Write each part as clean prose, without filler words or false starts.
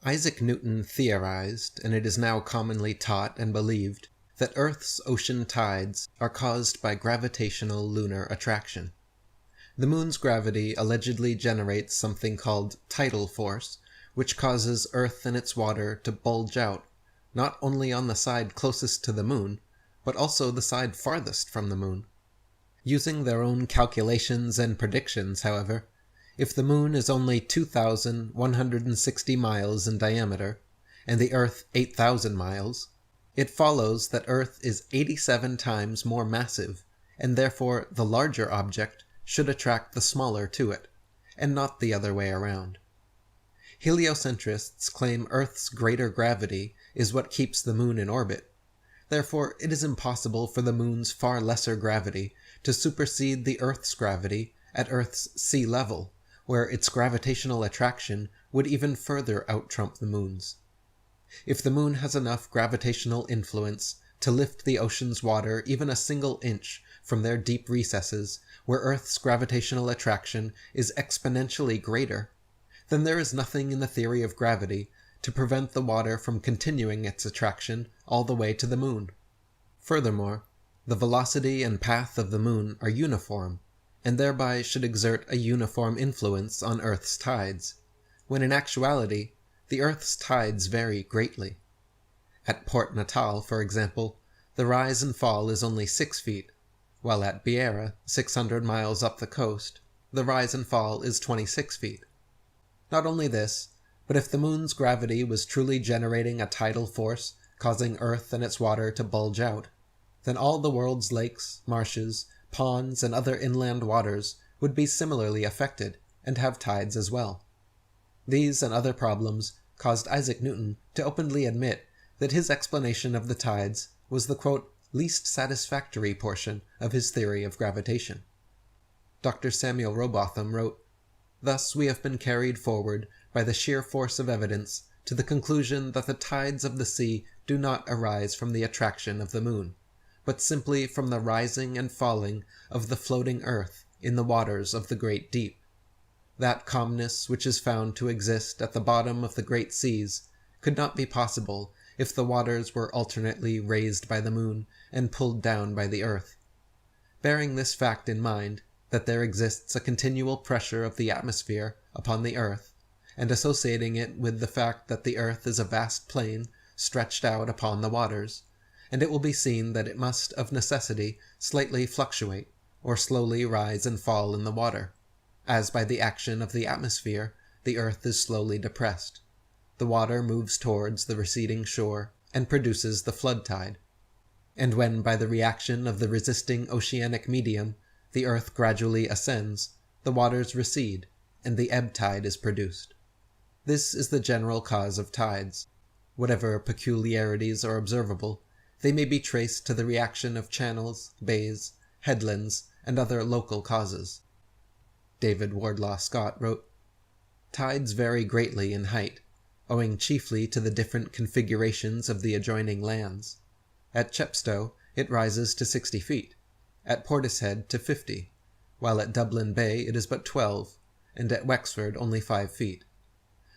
Isaac Newton theorized, and it is now commonly taught and believed, that Earth's ocean tides are caused by gravitational lunar attraction. The moon's gravity allegedly generates something called tidal force, which causes Earth and its water to bulge out, not only on the side closest to the moon, but also the side farthest from the moon. Using their own calculations and predictions, however, if the moon is only 2,160 miles in diameter, and the Earth 8,000 miles, it follows that Earth is 87 times more massive, and therefore the larger object should attract the smaller to it, and not the other way around. Heliocentrists claim Earth's greater gravity is what keeps the moon in orbit. Therefore, it is impossible for the moon's far lesser gravity to supersede the Earth's gravity at Earth's sea level, where its gravitational attraction would even further out-trump the moon's. If the moon has enough gravitational influence to lift the ocean's water even a single inch from their deep recesses, where Earth's gravitational attraction is exponentially greater, then there is nothing in the theory of gravity to prevent the water from continuing its attraction all the way to the moon. Furthermore, the velocity and path of the moon are uniform, and thereby should exert a uniform influence on Earth's tides, when in actuality, the Earth's tides vary greatly. At Port Natal, for example, the rise and fall is only 6 feet, while at Beira, 600 miles up the coast, the rise and fall is 26 feet. Not only this, but if the moon's gravity was truly generating a tidal force causing Earth and its water to bulge out, then all the world's lakes, marshes, ponds, and other inland waters would be similarly affected and have tides as well. These and other problems caused Isaac Newton to openly admit that his explanation of the tides was the, quote, least satisfactory portion of his theory of gravitation. Dr. Samuel Rowbotham wrote, "Thus we have been carried forward by the sheer force of evidence to the conclusion that the tides of the sea do not arise from the attraction of the moon, but simply from the rising and falling of the floating earth in the waters of the great deep. That calmness which is found to exist at the bottom of the great seas could not be possible if the waters were alternately raised by the moon and pulled down by the earth. Bearing this fact in mind, that there exists a continual pressure of the atmosphere upon the earth, and associating it with the fact that the earth is a vast plain stretched out upon the waters, and it will be seen that it must of necessity slightly fluctuate, or slowly rise and fall in the water, as by the action of the atmosphere the earth is slowly depressed. The water moves towards the receding shore and produces the flood tide. And when by the reaction of the resisting oceanic medium the earth gradually ascends, the waters recede, and the ebb tide is produced. This is the general cause of tides. Whatever peculiarities are observable, they may be traced to the reaction of channels, bays, headlands, and other local causes." David Wardlaw Scott wrote, "Tides vary greatly in height, owing chiefly to the different configurations of the adjoining lands. At Chepstow it rises to 60 feet, at Portishead to 50, while at Dublin Bay it is but 12, and at Wexford only 5 feet.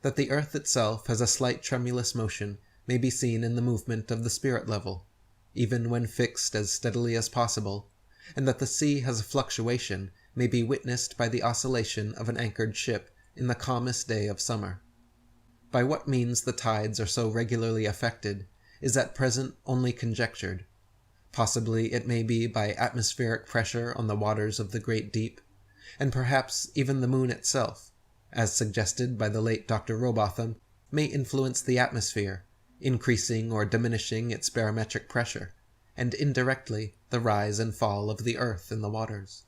That the earth itself has a slight tremulous motion may be seen in the movement of the spirit level, even when fixed as steadily as possible, and that the sea has a fluctuation may be witnessed by the oscillation of an anchored ship in the calmest day of summer. By what means the tides are so regularly affected is at present only conjectured. Possibly it may be by atmospheric pressure on the waters of the great deep, and perhaps even the moon itself, as suggested by the late Dr. Rowbotham, may influence the atmosphere, increasing or diminishing its barometric pressure, and indirectly the rise and fall of the earth in the waters.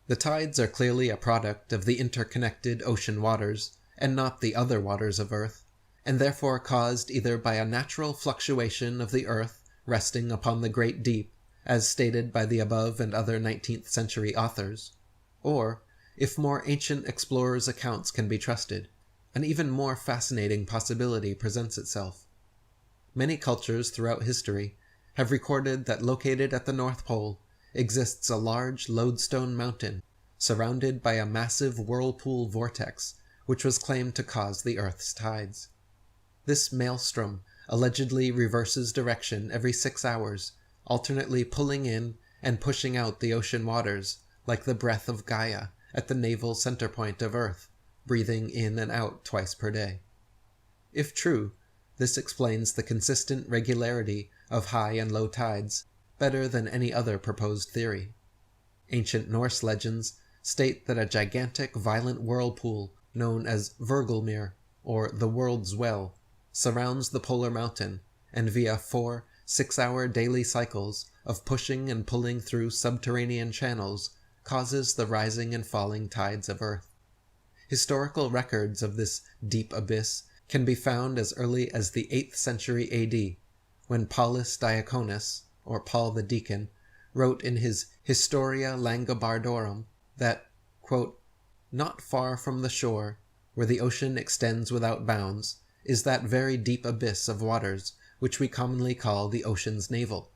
The tides are clearly a product of the interconnected ocean waters, and not the other waters of earth, and therefore caused either by a natural fluctuation of the earth resting upon the great deep, as stated by the above and other 19th century authors, or, if more ancient explorers' accounts can be trusted, an even more fascinating possibility presents itself. Many cultures throughout history have recorded that located at the North Pole exists a large lodestone mountain surrounded by a massive whirlpool vortex which was claimed to cause the Earth's tides. This maelstrom allegedly reverses direction every 6 hours, alternately pulling in and pushing out the ocean waters, like the breath of Gaia at the naval center point of Earth, breathing in and out twice per day. If true, this explains the consistent regularity of high and low tides better than any other proposed theory. Ancient Norse legends state that a gigantic violent whirlpool known as Vergelmir, or the World's Well, surrounds the polar mountain, and via 4 6-hour daily cycles of pushing and pulling through subterranean channels causes the rising and falling tides of Earth. Historical records of this deep abyss can be found as early as the 8th century AD, when Paulus Diaconus, or Paul the Deacon, wrote in his Historia Langobardorum that, quote, "Not far from the shore, where the ocean extends without bounds, is that very deep abyss of waters which we commonly call the ocean's navel.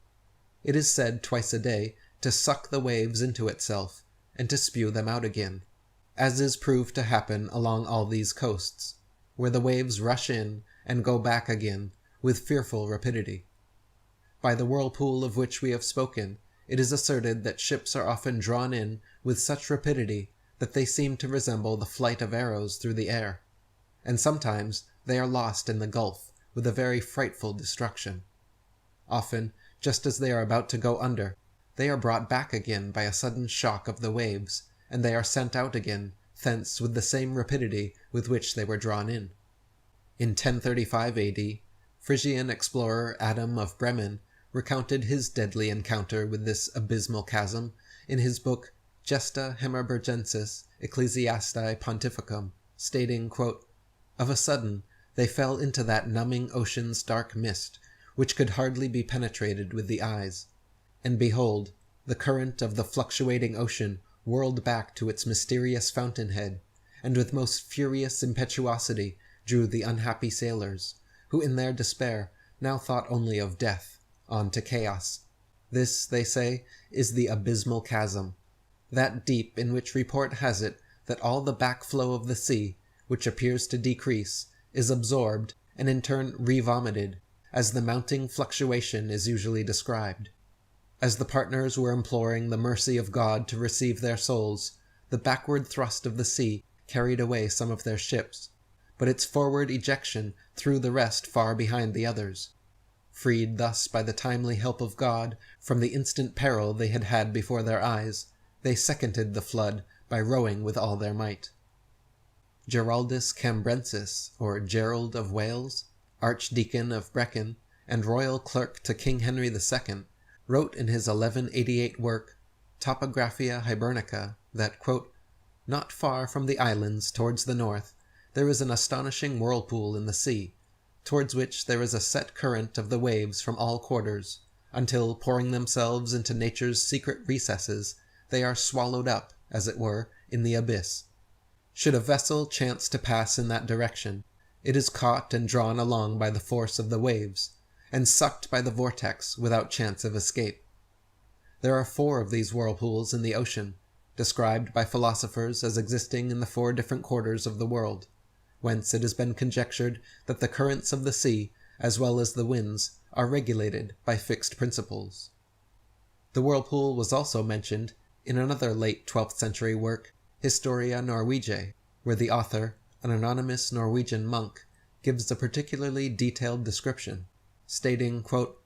It is said twice a day to suck the waves into itself, and to spew them out again, as is proved to happen along all these coasts, where the waves rush in and go back again with fearful rapidity. By the whirlpool of which we have spoken, it is asserted that ships are often drawn in with such rapidity that they seem to resemble the flight of arrows through the air, and sometimes they are lost in the gulf with a very frightful destruction. Often, just as they are about to go under, they are brought back again by a sudden shock of the waves, and they are sent out again thence with the same rapidity with which they were drawn in. In 1035 AD, Frisian explorer Adam of Bremen recounted his deadly encounter with this abysmal chasm in his book Gesta Hemerbergensis Ecclesiastiae Pontificum, stating, quote, "Of a sudden they fell into that numbing ocean's dark mist, which could hardly be penetrated with the eyes. And behold, the current of the fluctuating ocean whirled back to its mysterious fountainhead, and with most furious impetuosity drew the unhappy sailors, who in their despair now thought only of death, on to chaos. This, they say, is the abysmal chasm, that deep in which report has it that all the backflow of the sea, which appears to decrease, is absorbed and in turn re-vomited, as the mounting fluctuation is usually described. As the partners were imploring the mercy of God to receive their souls, the backward thrust of the sea carried away some of their ships, but its forward ejection threw the rest far behind the others. Freed thus by the timely help of God from the instant peril they had had before their eyes, they seconded the flood by rowing with all their might." Geraldus Cambrensis, or Gerald of Wales, Archdeacon of Brecon, and royal clerk to King Henry II, wrote in his 1188 work, Topographia Hibernica, that, quote, "Not far from the islands towards the north, there is an astonishing whirlpool in the sea, towards which there is a set current of the waves from all quarters, until, pouring themselves into nature's secret recesses, they are swallowed up, as it were, in the abyss. Should a vessel chance to pass in that direction, it is caught and drawn along by the force of the waves, and sucked by the vortex without chance of escape. There are 4 of these whirlpools in the ocean, described by philosophers as existing in the 4 different quarters of the world, whence it has been conjectured that the currents of the sea, as well as the winds, are regulated by fixed principles." The whirlpool was also mentioned in another late 12th century work, Historia Norwegiae, where the author, an anonymous Norwegian monk, gives a particularly detailed description, stating, quote,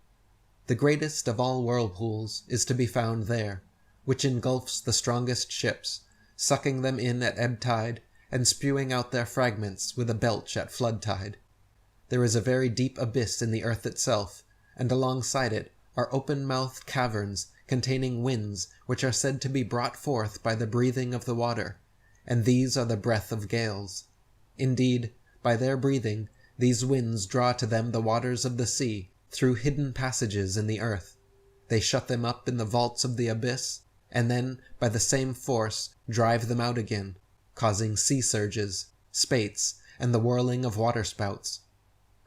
"The greatest of all whirlpools is to be found there, which engulfs the strongest ships, sucking them in at ebb tide, and spewing out their fragments with a belch at flood tide. There is a very deep abyss in the earth itself, and alongside it are open-mouthed caverns containing winds which are said to be brought forth by the breathing of the water, and these are the breath of gales. Indeed, by their breathing, these winds draw to them the waters of the sea through hidden passages in the earth. They shut them up in the vaults of the abyss, and then, by the same force, drive them out again, causing sea surges, spates, and the whirling of waterspouts.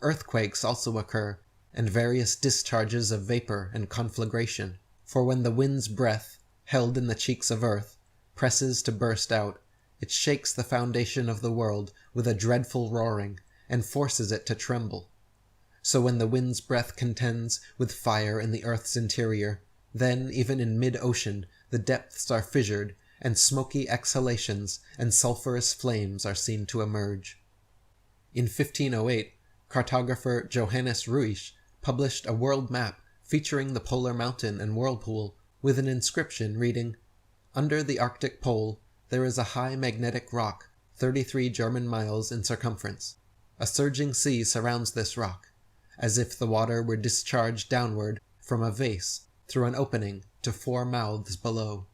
Earthquakes also occur, and various discharges of vapor and conflagration, for when the wind's breath, held in the cheeks of earth, presses to burst out, it shakes the foundation of the world with a dreadful roaring, and forces it to tremble. So when the wind's breath contends with fire in the earth's interior, then even in mid-ocean the depths are fissured, and smoky exhalations and sulphurous flames are seen to emerge. In 1508, cartographer Johannes Ruisch published a world map featuring the polar mountain and whirlpool with an inscription reading, "Under the Arctic Pole there is a high magnetic rock, 33 German miles in circumference. A surging sea surrounds this rock, as if the water were discharged downward from a vase through an opening to 4 mouths below."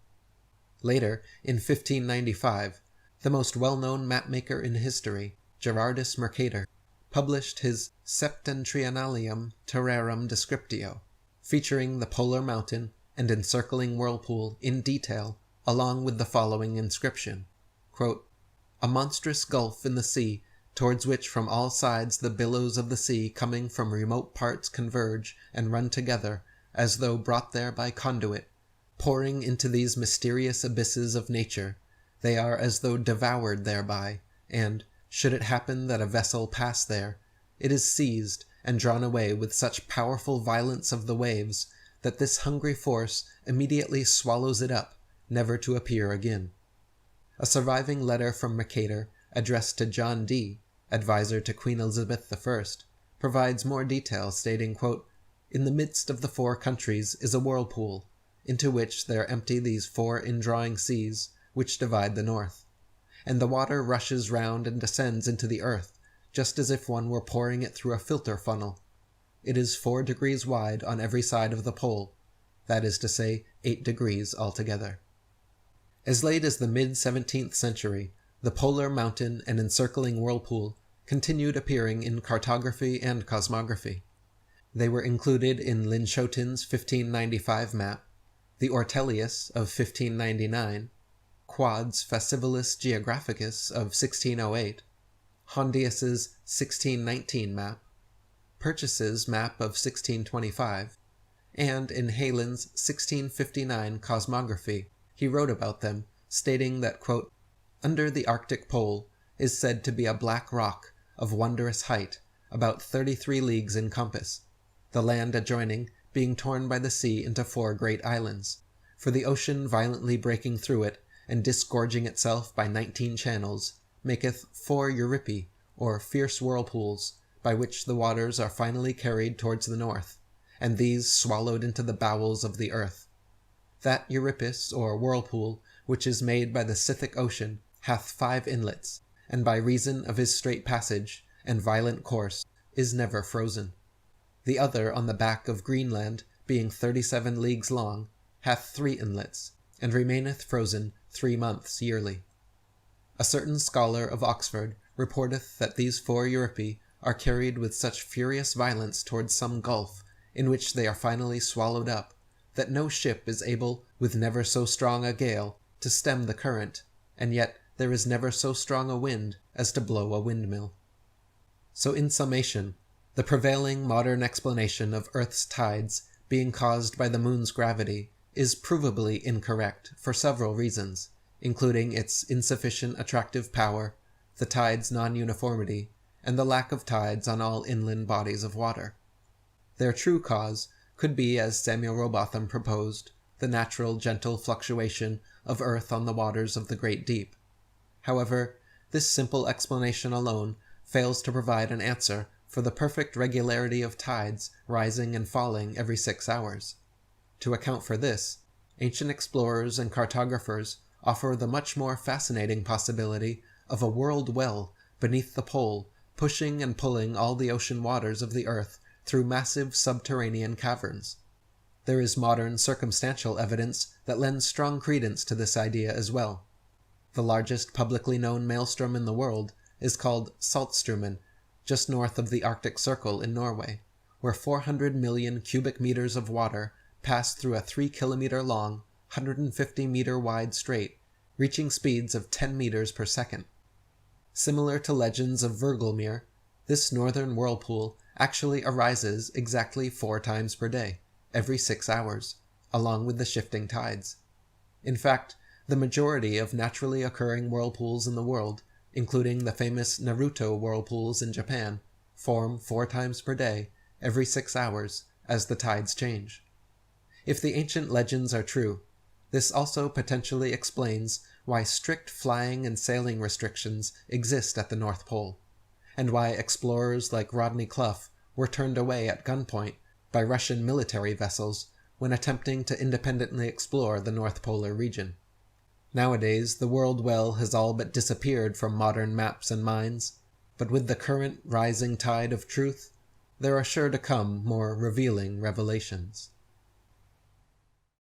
Later, in 1595, the most well-known mapmaker in history, Gerardus Mercator, published his Septentrionalium Terrarum Descriptio, featuring the polar mountain and encircling whirlpool in detail, along with the following inscription, quote, "A monstrous gulf in the sea, towards which from all sides the billows of the sea coming from remote parts converge and run together, as though brought there by conduit, pouring into these mysterious abysses of nature, they are as though devoured thereby, and, should it happen that a vessel pass there, it is seized and drawn away with such powerful violence of the waves, that this hungry force immediately swallows it up, never to appear again." A surviving letter from Mercator, addressed to John Dee, advisor to Queen Elizabeth I, provides more detail, stating, quote, "In the midst of the 4 countries is a whirlpool, into which there empty these 4 indrawing seas, which divide the north. And the water rushes round and descends into the earth, just as if one were pouring it through a filter funnel. It is 4 degrees wide on every side of the pole, that is to say, 8 degrees altogether." As late as the mid-17th century, the polar mountain and encircling whirlpool continued appearing in cartography and cosmography. They were included in Linschoten's 1595 map, the Ortelius of 1599, Quad's Fasciculus Geographicus of 1608, Hondius's 1619 map, Purchas's map of 1625, and in Heylyn's 1659 cosmography he wrote about them, stating that, quote, "Under the Arctic Pole is said to be a black rock of wondrous height, about 33 leagues in compass, the land adjoining being torn by the sea into 4 great islands, for the ocean violently breaking through it and disgorging itself by 19 channels, maketh 4 Euripi, or fierce whirlpools, by which the waters are finally carried towards the north, and these swallowed into the bowels of the earth. That Euripus, or whirlpool, which is made by the Scythic Ocean, hath 5 inlets, and by reason of his straight passage and violent course is never frozen. The other on the back of Greenland, being 37 leagues long, hath 3 inlets, and remaineth frozen 3 months yearly. A certain scholar of Oxford reporteth that these 4 Euripi are carried with such furious violence towards some gulf, in which they are finally swallowed up, that no ship is able, with never so strong a gale, to stem the current, and yet there is never so strong a wind as to blow a windmill. So in summation, the prevailing modern explanation of Earth's tides being caused by the moon's gravity is provably incorrect for several reasons, including its insufficient attractive power, the tide's non-uniformity, and the lack of tides on all inland bodies of water. Their true cause could be, as Samuel Rowbotham proposed, the natural gentle fluctuation of Earth on the waters of the great deep. However, this simple explanation alone fails to provide an answer for the perfect regularity of tides rising and falling every 6 hours. To account for this, ancient explorers and cartographers offer the much more fascinating possibility of a world well beneath the pole, pushing and pulling all the ocean waters of the earth through massive subterranean caverns. There is modern circumstantial evidence that lends strong credence to this idea as well. The largest publicly known maelstrom in the world is called Saltstraumen, just north of the Arctic Circle in Norway, where 400 million cubic meters of water pass through a 3-kilometer long, 150-meter wide strait, reaching speeds of 10 meters per second. Similar to legends of Virgelmere, this northern whirlpool actually arises exactly 4 times per day, every 6 hours, along with the shifting tides. In fact, the majority of naturally occurring whirlpools in the world including the famous Naruto whirlpools in Japan, form 4 times per day, every 6 hours, as the tides change. If the ancient legends are true, this also potentially explains why strict flying and sailing restrictions exist at the North Pole, and why explorers like Rodney Clough were turned away at gunpoint by Russian military vessels when attempting to independently explore the North Polar region. Nowadays, the world well has all but disappeared from modern maps and minds, but with the current rising tide of truth, there are sure to come more revealing revelations.